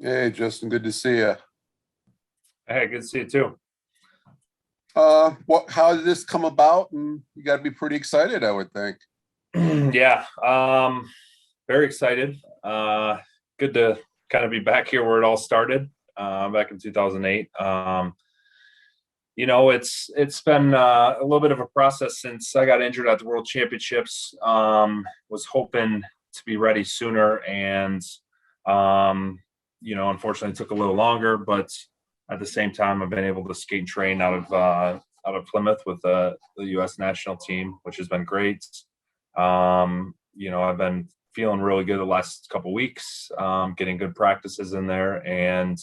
Hey, Justin, good to see you. Hey, good to see you too. How did this come about? And you got to be pretty excited, I would think. Yeah, very excited. Good to kind of be back here where it all started, back in 2008. It's been a little bit of a process since I got injured at the World Championships. Was hoping to be ready sooner, and unfortunately, it took a little longer. But at the same time, I've been able to skate and train out of Plymouth with the U.S. national team, which has been great. I've been feeling really good the last couple of weeks, getting good practices in there, and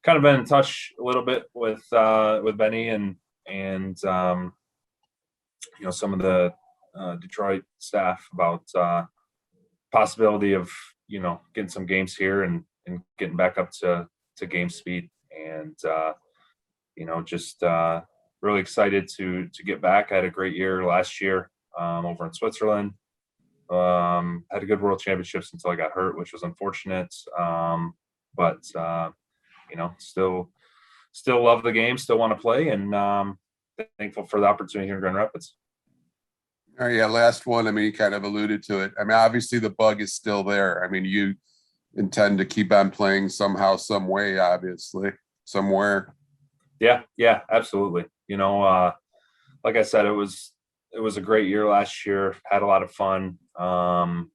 kind of been in touch a little bit with Benny and some of the Detroit staff about possibility of getting some games here and getting back up to game speed, and just really excited to get back. I had a great year last year over in Switzerland. Had a good World Championships until I got hurt, which was unfortunate. But still love the game, still want to play, and thankful for the opportunity here in Grand Rapids. Oh, yeah, last one. I mean, you kind of alluded to it. I mean, obviously the bug is still there. I mean, you intend to keep on playing somehow, some way, obviously, somewhere. Yeah, absolutely. Like I said, it was a great year last year. Had a lot of fun. Kind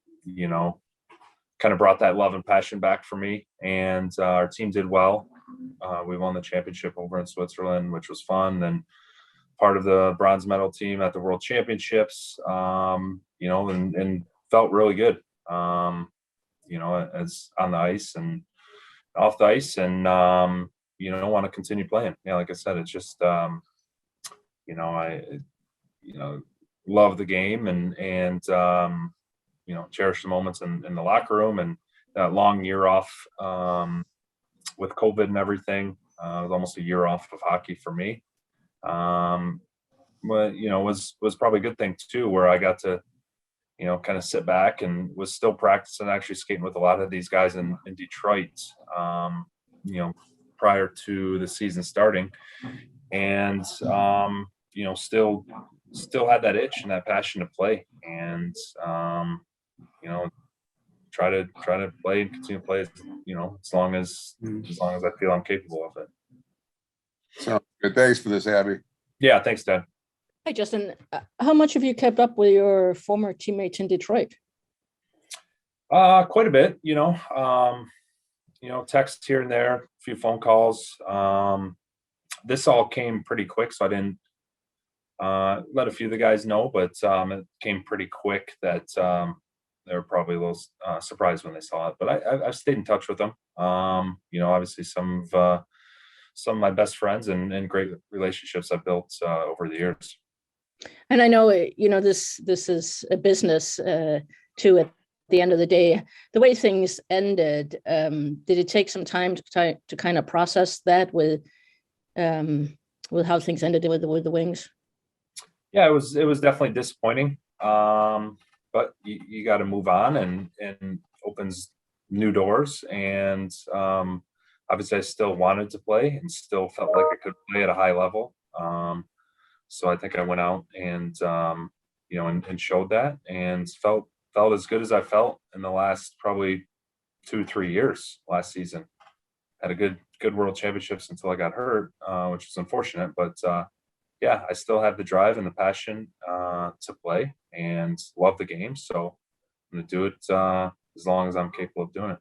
of brought that love and passion back for me, and our team did well. We won the championship over in Switzerland, which was fun, and part of the bronze medal team at the World Championships. And felt really good. As on the ice and off the ice, and want to continue playing. Yeah, like I said, it's just I love the game and cherish the moments in the locker room, and that long year off with COVID and everything. It was almost a year off of hockey for me. But was probably a good thing too, where I got to kind of sit back and was still practicing, actually skating with a lot of these guys in Detroit, prior to the season starting, and still had that itch and that passion to play, and try to play and continue to play as long as I feel I'm capable of it. So good. Thanks for this, Abby. Yeah, thanks, Dad. Hi, Justin. How much have you kept up with your former teammates in Detroit? Quite a bit. Texts here and there, a few phone calls. This all came pretty quick, so I didn't let a few of the guys know, but it came pretty quick that they were probably a little surprised when they saw it. But I've stayed in touch with them. Obviously some of my best friends and great relationships I've built over the years. And I know, this is a business too. At the end of the day, the way things ended, did it take some time to kind of process that with how things ended with the Wings? Yeah, it was definitely disappointing. But you got to move on, and opens new doors. And obviously I still wanted to play and still felt like I could play at a high level. So I think I went out and and showed that, and felt as good as I felt in the last probably 2-3 years. Last season had a good World Championships until I got hurt, which was unfortunate. But yeah, I still have the drive and the passion to play and love the game. So I'm going to do it as long as I'm capable of doing it.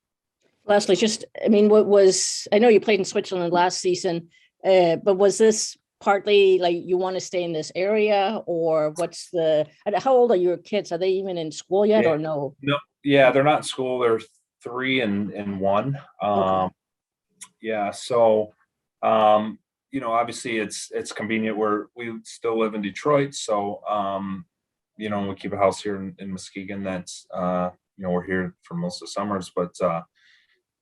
Lastly, I know you played in Switzerland last season, but was this partly like you want to stay in this area, or how old are your kids? Are they even in school yet, or no? No, yeah, they're not in school. They're 3 and 1. Okay. Yeah, so obviously it's convenient where we still live in Detroit, so we keep a house here in Muskegon. That's we're here for most of the summers, but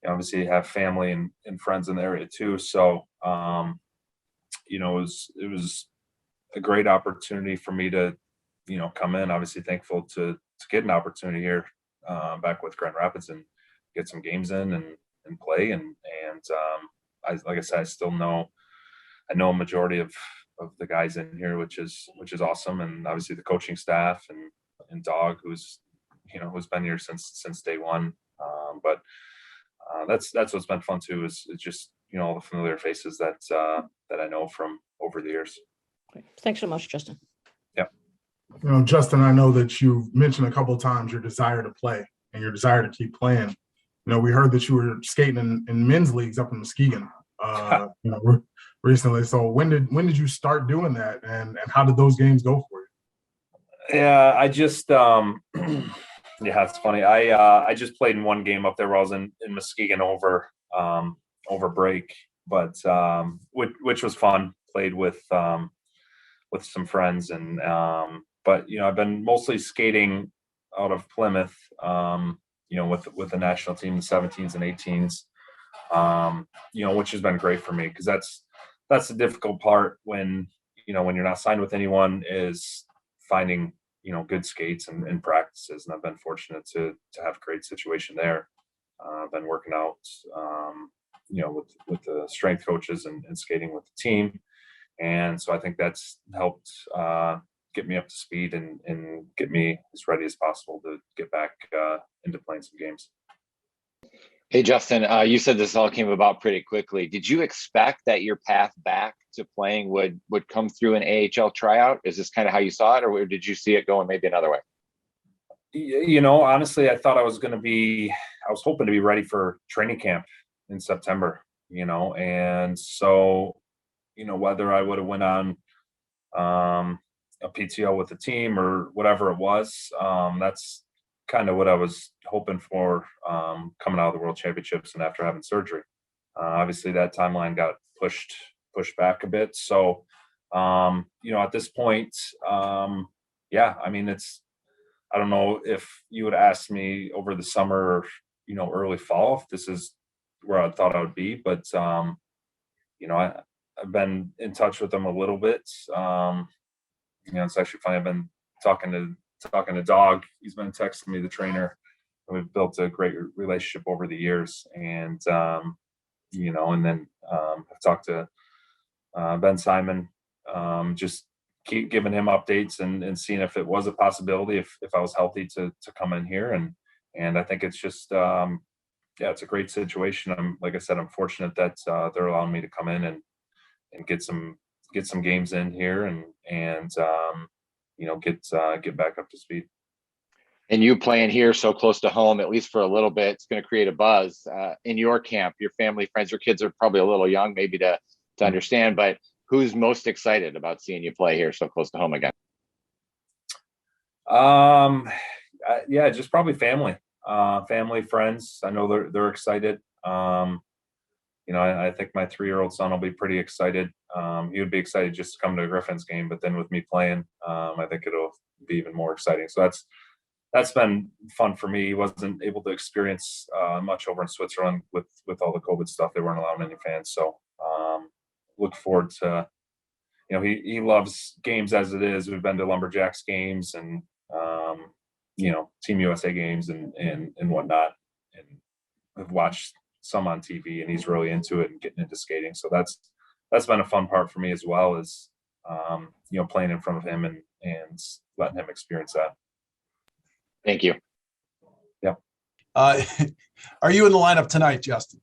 obviously have family and friends in the area too. So it was a great opportunity for me to come in. Obviously thankful to get an opportunity here back with Grand Rapids and get some games in, and and play. And like I said, I know a majority of the guys in here, which is awesome. And obviously the coaching staff and Dog, who's been here since day one. But that's what's been fun too, is just, all the familiar faces that I know from over the years. Great. Thanks so much, Justin. Justin, I know that you've mentioned a couple of times your desire to play and your desire to keep playing. We heard that you were skating in men's leagues up in Muskegon, recently. So when did you start doing that, and how did those games go for you? Yeah, I just yeah, it's funny. I just played in one game up there while I was in Muskegon over break, but which was fun. Played with some friends, and but I've been mostly skating out of Plymouth, with the national team, the 17s and 18s, which has been great for me, because that's the difficult part when you're not signed with anyone, is finding good skates and practices. And I've been fortunate to have a great situation there. I've been working out with the strength coaches and skating with the team, and so I think that's helped get me up to speed and get me as ready as possible to get back into playing some games. Hey, Justin, you said this all came about pretty quickly. Did you expect that your path back to playing would come through an AHL tryout? Is this kind of how you saw it, or did you see it going maybe another way? Honestly, I thought I was hoping to be ready for training camp in September, and so, whether I would have went on a PTO with the team or whatever it was, that's kind of what I was hoping for, coming out of the World Championships and after having surgery. Obviously that timeline got pushed back a bit. So, at this point, yeah, I mean, I don't know if you would ask me over the summer or, early fall, if this is where I thought I would be, but, I've been in touch with them a little bit. It's actually funny. I've been talking to Dog. He's been texting me, the trainer, and we've built a great relationship over the years. And, and then I've talked to Ben Simon, just keep giving him updates and seeing if it was a possibility, if I was healthy to come in here. And I think it's just, it's a great situation. Like I said, I'm fortunate that they're allowing me to come in and get some games in here and get back up to speed. And you playing here so close to home, at least for a little bit, it's going to create a buzz in your camp. Your family, friends, your kids are probably a little young maybe to understand, but who's most excited about seeing you play here so close to home again? Yeah, just probably family, friends. I know they're excited. I think my 3-year-old son will be pretty excited. He would be excited just to come to a Griffins game, but then with me playing, I think it'll be even more exciting. So that's been fun for me. He wasn't able to experience much over in Switzerland with all the COVID stuff. They weren't allowing any fans. So look forward to, he loves games as it is. We've been to Lumberjacks games and, Team USA games and whatnot, and I've watched some on TV, and he's really into it and getting into skating. So that's been a fun part for me as well, as playing in front of him and letting him experience that. Thank you. Yeah. Are you in the lineup tonight, Justin?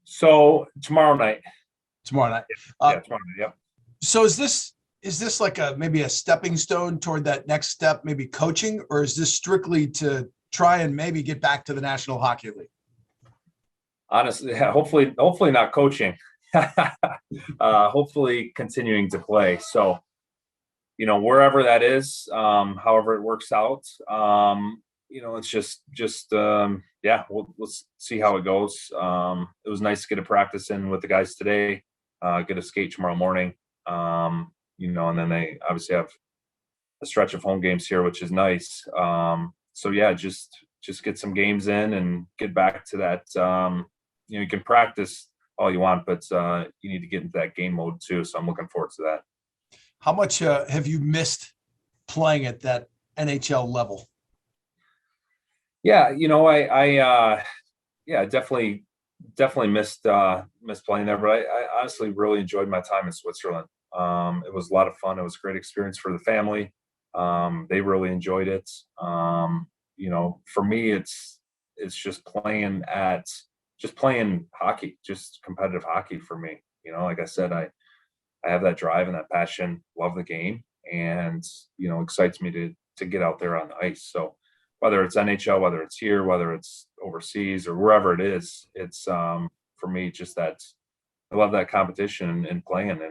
So tomorrow night. Tomorrow night. Yeah, tomorrow night. Yep. So is this like maybe a stepping stone toward that next step, maybe coaching, or is this strictly to try and maybe get back to the National Hockey League? Honestly, yeah, hopefully not coaching. Hopefully continuing to play. So, wherever that is, however it works out, it's just we'll see how it goes. It was nice to get a practice in with the guys today, get a skate tomorrow morning, and then they obviously have a stretch of home games here, which is nice. So yeah, just get some games in and get back to that. You can practice all you want, but you need to get into that game mode too. So I'm looking forward to that. How much have you missed playing at that NHL level? Yeah, I definitely definitely missed playing there, but I honestly really enjoyed my time in Switzerland. It was a lot of fun. It was a great experience for the family. They really enjoyed it. For me, it's just playing hockey, just competitive hockey for me. Like I said, I have that drive and that passion, love the game, and excites me to get out there on the ice. So whether it's NHL, whether it's here, whether it's overseas or wherever it is, it's for me just that I love that competition and playing, and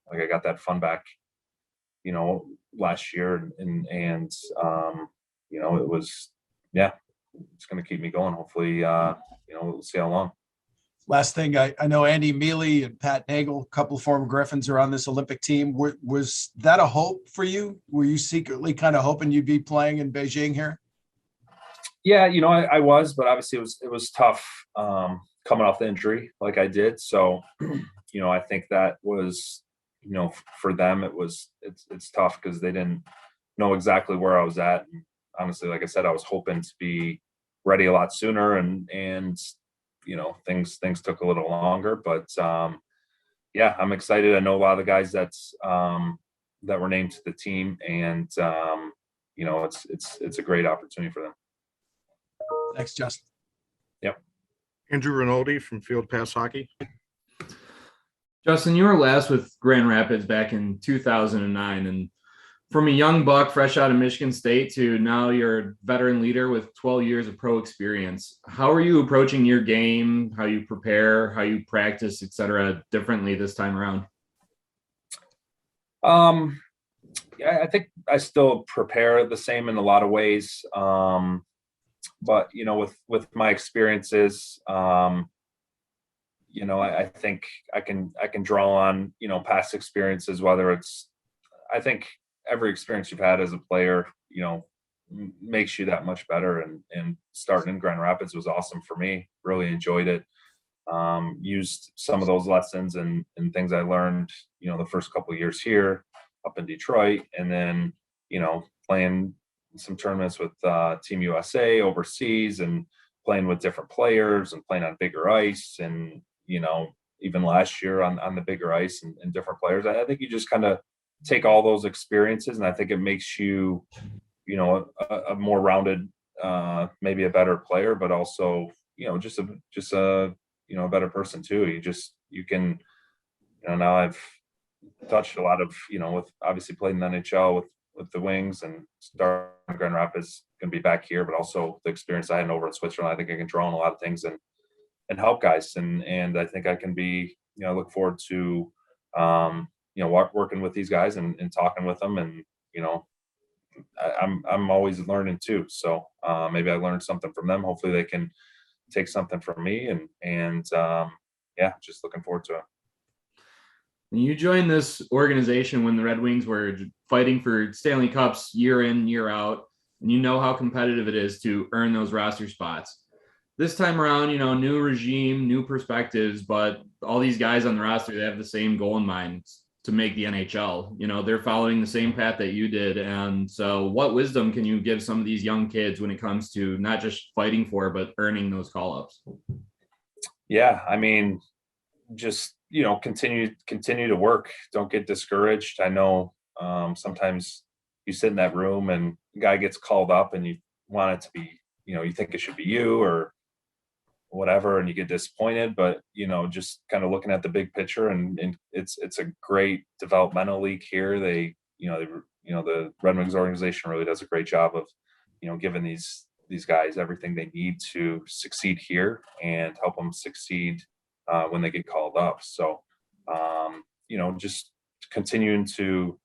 like I got that fun back, last year, and it was, yeah, it's going to keep me going. Hopefully, we'll see how long. Last thing, I know Andy Mealy and Pat Nagel, a couple of former Griffins, are on this Olympic team. Was that a hope for you? Were you secretly kind of hoping you'd be playing in Beijing here? Yeah, I was, but obviously it was tough coming off the injury like I did. So, I think that was, for them it's tough because they didn't know exactly where I was at. And honestly, like I said, I was hoping to be ready a lot sooner, and things took a little longer, but yeah, I'm excited. I know a lot of the guys that were named to the team, and it's a great opportunity for them. Thanks, Justin. Yep. Andrew Rinaldi from Field Pass Hockey. Justin, you were last with Grand Rapids back in 2009, and from a young buck fresh out of Michigan State to now you're a veteran leader with 12 years of pro experience. How are you approaching your game, how you prepare, how you practice, et cetera, differently this time around? Yeah, I think I still prepare the same in a lot of ways. But with my experiences, I think I can draw on, past experiences, whether it's, I think every experience you've had as a player, makes you that much better. And starting in Grand Rapids was awesome for me. Really enjoyed it. Used some of those lessons and things I learned, the first couple of years here up in Detroit, and then, playing some tournaments with Team USA overseas, and playing with different players and playing on bigger ice, and, even last year on the bigger ice and different players. I think you just kind of take all those experiences, and I think it makes you, a more rounded, maybe a better player, but also, just a a better person too. You can, now I've touched a lot of, with obviously played in the NHL with the Wings, and starting in Grand Rapids, going to be back here, but also the experience I had over in Switzerland. I think I can draw on a lot of things and help guys, and I think I can be, look forward to, working with these guys and talking with them, and I'm always learning too. So maybe I learned something from them. Hopefully they can take something from me, and yeah, just looking forward to it. You joined this organization when the Red Wings were fighting for Stanley Cups year in, year out, and you know how competitive it is to earn those roster spots. This time around, new regime, new perspectives, but all these guys on the roster, they have the same goal in mind, to make the NHL. They're following the same path that you did. And so what wisdom can you give some of these young kids when it comes to not just fighting for, but earning those call-ups? Yeah, I mean, just, continue to work. Don't get discouraged. I know sometimes you sit in that room and a guy gets called up and you want it to be, you think it should be you or whatever, and you get disappointed, but just kind of looking at the big picture, and it's a great developmental league here. The Red Wings organization really does a great job of, giving these guys everything they need to succeed here and help them succeed when they get called up. So, just continuing to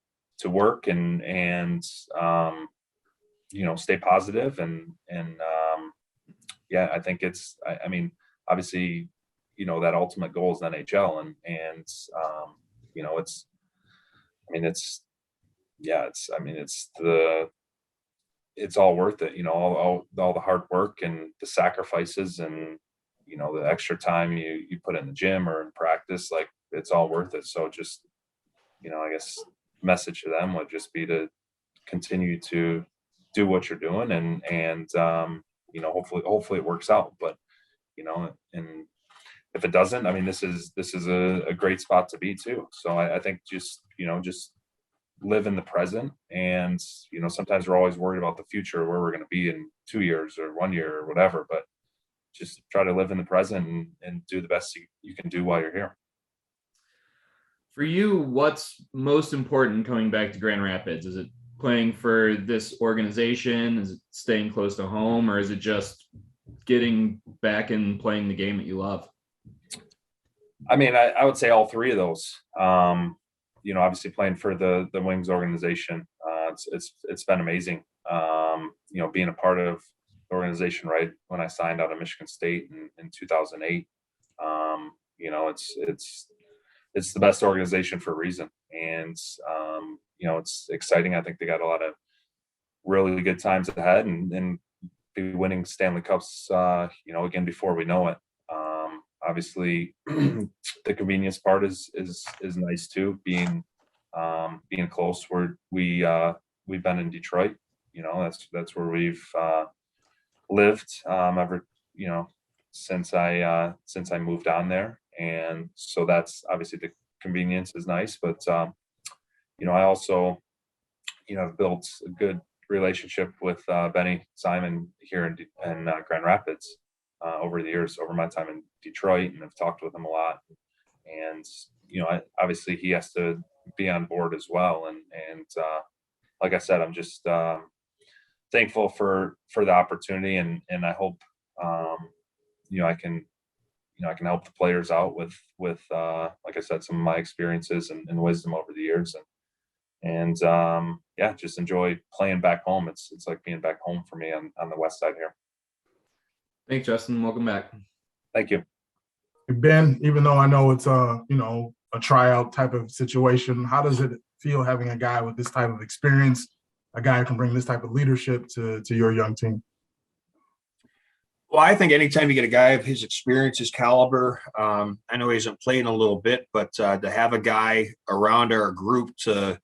work and stay positive and yeah, I think I mean, obviously, that ultimate goal is NHL, and it's all worth it, all the hard work and the sacrifices, and the extra time you put in the gym or in practice, like it's all worth it. So just, I guess message to them would just be to continue to do what you're doing, and hopefully it works out. But and if it doesn't, I mean, this is a great spot to be too. So I think just live in the present, and sometimes we're always worried about the future, where we're going to be in 2 years or 1 year or whatever, but just try to live in the present and do the best you can do while you're here. For you, what's most important coming back to Grand Rapids? Is it playing for this organization? Is it staying close to home, or is it just getting back and playing the game that you love? I mean, I would say all three of those. Obviously playing for the Wings organization, it's been amazing. Being a part of the organization right when I signed out of Michigan State in 2008. It's the best organization for a reason, and it's exciting. I think they got a lot of really good times ahead, and be winning Stanley Cups, again before we know it. Obviously, the convenience part is nice too. Being close, where we've been in Detroit. That's where we've lived since I moved on there, and so that's obviously the convenience is nice. But I also have built a good relationship with Benny Simon here in Grand Rapids over the years, over my time in Detroit, and I've talked with him a lot. And obviously he has to be on board as well. And like I said, I'm just thankful for the opportunity, and I hope I can help the players out with like I said, some of my experiences and wisdom over the years, and just enjoy playing back home. It's like being back home for me on the west side here. Thanks, Justin. Welcome back. Thank you. Ben, even though I know it's a tryout type of situation, how does it feel having a guy with this type of experience, a guy who can bring this type of leadership to your young team? Well, I think anytime you get a guy of his experience, his caliber, I know he hasn't played in a little bit, but to have a guy around our group to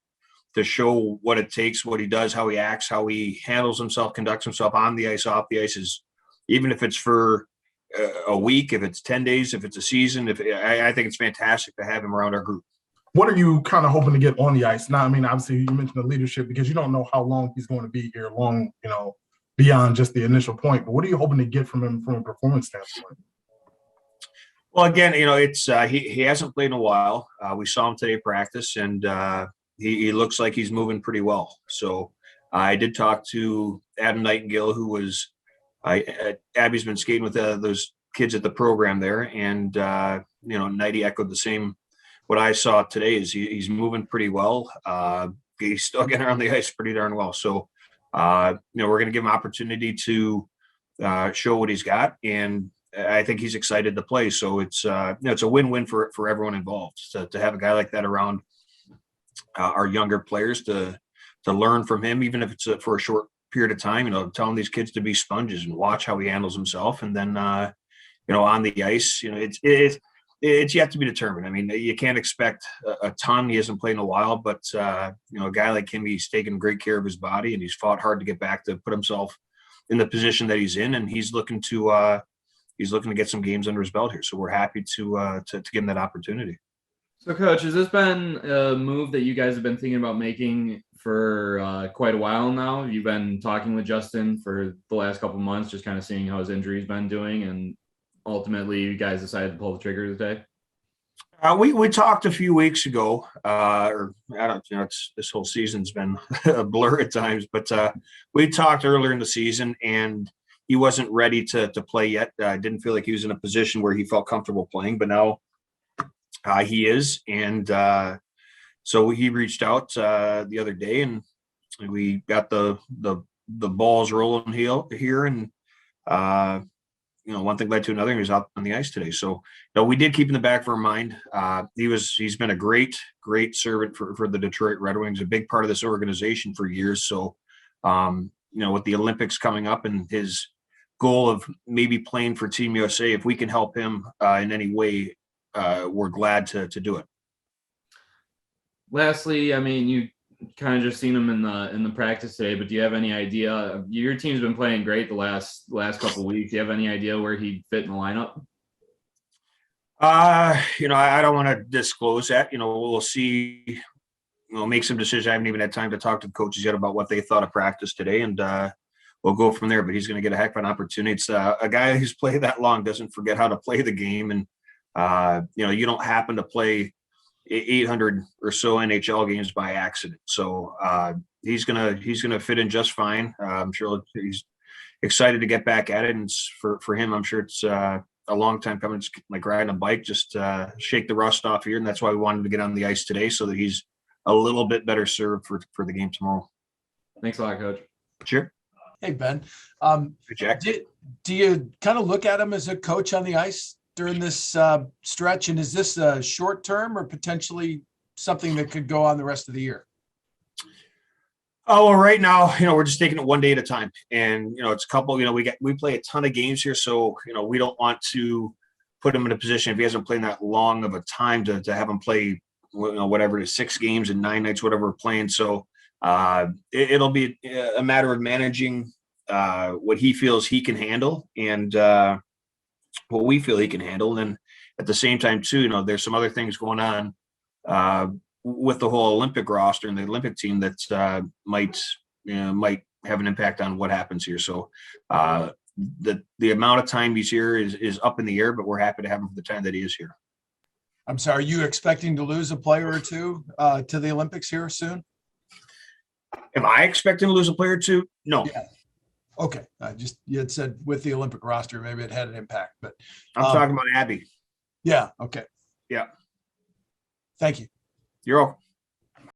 show what it takes, what he does, how he acts, how he handles himself, conducts himself on the ice, off the ice, is, even if it's for a week, if it's 10 days, if it's a season, I think it's fantastic to have him around our group. What are you kind of hoping to get on the ice? Now, I mean, obviously you mentioned the leadership, because you don't know how long he's going to be here, beyond just the initial point. But what are you hoping to get from him from a performance standpoint? Well, again, it's he hasn't played in a while. We saw him today practice, and he looks like he's moving pretty well. So I did talk to Adam Nightingale, who was Abby's been skating with those kids at the program there, and Nighty echoed the same. What I saw today is he's moving pretty well. He's still getting around the ice pretty darn well. So we're going to give him opportunity to show what he's got, and I think he's excited to play. So it's a win-win for everyone involved to have a guy like that around our younger players, to learn from him, even if it's for a short period of time. Telling these kids to be sponges and watch how he handles himself, and then on the ice, it's yet to be determined. I mean, you can't expect a ton. He hasn't played in a while, but a guy like him, he's taken great care of his body, and he's fought hard to get back to put himself in the position that he's in, and he's looking to get some games under his belt here. So we're happy to give him that opportunity. So, Coach, has this been a move that you guys have been thinking about making for quite a while now? You've been talking with Justin for the last couple of months, just kind of seeing how his injury's been doing, and ultimately you guys decided to pull the trigger today? We talked a few weeks ago, or I don't know, this whole season's been a blur at times, but we talked earlier in the season, and he wasn't ready to play yet. I didn't feel like he was in a position where he felt comfortable playing, but now he is. And so he reached out the other day, and we got the balls rolling here, and one thing led to another, and he was out on the ice today. So we did keep in the back of our mind. He's been a great servant for the Detroit Red Wings, a big part of this organization for years. So with the Olympics coming up and his goal of maybe playing for Team USA, if we can help him in any way, we're glad to do it. Lastly, I mean, you kind of just seen him in the practice today, but do you have any idea? Your team's been playing great the last couple of weeks. Do you have any idea where he'd fit in the lineup? I don't want to disclose that. We'll see. We'll make some decisions. I haven't even had time to talk to the coaches yet about what they thought of practice today, and we'll go from there. But he's going to get a heck of an opportunity. It's a guy who's played that long doesn't forget how to play the game, and you don't happen to play 800 or so NHL games by accident. So he's gonna fit in just fine. I'm sure he's excited to get back at it, and for him, I'm sure it's a long time coming. It's like riding a bike, just shake the rust off here, and that's why we wanted to get on the ice today so that he's a little bit better served for the game tomorrow. Thanks a lot, Coach. Sure. Hey, Ben. Hey, Jack. Do you kind of look at him as a coach on the ice during this stretch? And is this a short term or potentially something that could go on the rest of the year? Oh, well, right now, we're just taking it one day at a time. And, it's a couple, we play a ton of games here. So, we don't want to put him in a position if he hasn't played that long of a time to have him play, whatever it is, 6 games and 9 nights, whatever we're playing. So it'll be a matter of managing what he feels he can handle and what we feel he can handle. And at the same time, too, there's some other things going on with the whole Olympic roster and the Olympic team that might have an impact on what happens here. So the amount of time he's here is up in the air, but we're happy to have him for the time that he is here. I'm sorry, are you expecting to lose a player or two to the Olympics here soon? Am I expecting to lose a player or two? No. Yeah. Okay. You had said with the Olympic roster, maybe it had an impact, but I'm talking about Abby. yeah. Okay. Yeah. Thank you. You're welcome.